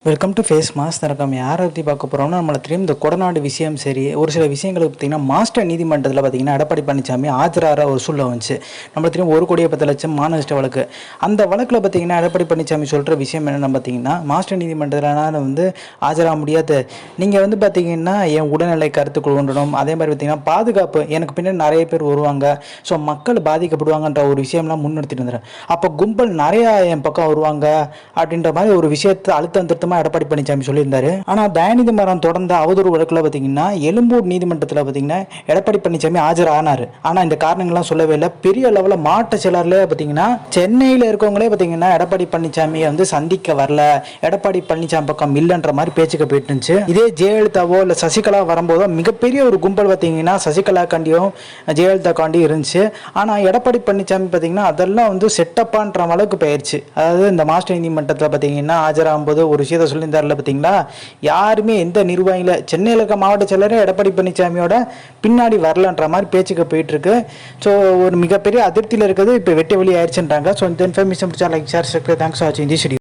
Welcome to face mass நம்ம யாரை பற்றி பார்க்க போகிறோம்னா நம்மளை தெரியும் இந்த கொடநாடு விஷயம் சரி ஒரு சில விஷயங்களுக்கு பார்த்திங்கன்னா மாஸ்டர் நீதிமன்றத்தில் பார்த்திங்கன்னா எடப்பாடி பழனிசாமி ஆஜராகிற ஒரு சூழ்நிலை வந்துச்சு. நம்மளுக்கு தெரியும் 1,10,00,000 மானநஷ்ட வழக்கு. அந்த வழக்கில் பார்த்திங்கன்னா எடப்பாடி பழனிசாமி சொல்கிற விஷயம் என்னென்னு பார்த்திங்கன்னா மாஸ்டர் நீதிமன்றத்தில் ஆஜராக முடியாது, நீங்கள் பார்த்திங்கன்னா என் உடல்நிலை கருத்துக்குள் கொண்டணும், அதே மாதிரி பார்த்திங்கன்னா பாதுகாப்பு எனக்கு பின்னாடி நிறைய பேர் வருவாங்க, ஸோ மக்கள் பாதிக்கப்படுவாங்கன்ற ஒரு விஷயம்லாம் முன்னிறுத்திட்டு இருந்தார். அப்போ கும்பல் நிறையா என் பக்கம் வருவாங்க அப்படின்ற மாதிரி ஒரு விஷயத்தை அழுத்தம் திருத்தமாக எடப்பாடி பழனிசாமி சொல்லியிருந்தாரு. ஆனா தயாநிதி மாறன் தொடர்ந்த அவதூறு வழக்குல பாத்தீங்கன்னா எழும்பூர் நீதிமன்றத்தில் பாத்தீங்கன்னா எடப்பாடி பழனிசாமி ஆஜரானாரு. ஆனா இந்த காரணங்கள்லாம் சொல்லவே இல்லை. பெரிய லெவல மாவட்ட செயலர்ல பாத்தீங்கன்னா சென்னையில இருக்கவங்களே பாத்தீங்கன்னா எடப்பாடி பழனிசாமியை சந்திக்க வரல, எடப்பாடி பழனிசாமி பக்கம் இல்லைன்ற மாதிரி பேச்சுக்க போயிட்டு இருந்துச்சு. இதே ஜெயலலிதாவோ இல்ல சசிகலா வரும்போதோ மிகப்பெரிய ஒரு கும்பல் பாத்தீங்கன்னா சசிகலா காண்டியும் ஜெயலலிதா காண்டியும் இருந்துச்சு. ஆனா எடப்பாடி பழனிசாமி பாத்தீங்கன்னா அதெல்லாம் செட்டப்பான்ற அளவுக்கு போயிடுச்சு. அதாவது இந்த மாஸ்டர் நீதிமன்றத்தில் பாத்தீங்கன்னா ஆஜராகும் போது ஒரு விஷயத்த சொல்லியிருந்தார்ல பார்த்தீங்களா, யாருமே எந்த நிர்வாகில சென்னையில் இருக்க மாவட்ட செயலரே எடப்பாடி பழனிசாமியோட பின்னாடி வரலன்ற மாதிரி பேச்சுக்கு போயிட்டு இருக்கு. ஸோ ஒரு மிகப்பெரிய அதிருப்தியில் இருக்கிறது இப்போ வெட்டி வெளியே ஆயிடுச்சுன்றாங்க. ஸோ இந்த இன்ஃபர்மேஷன் பிடிச்சா லைக் ஷேர், தேங்க்ஸ் ஃபார் வாட்சிங் திஸ் வீடியோ.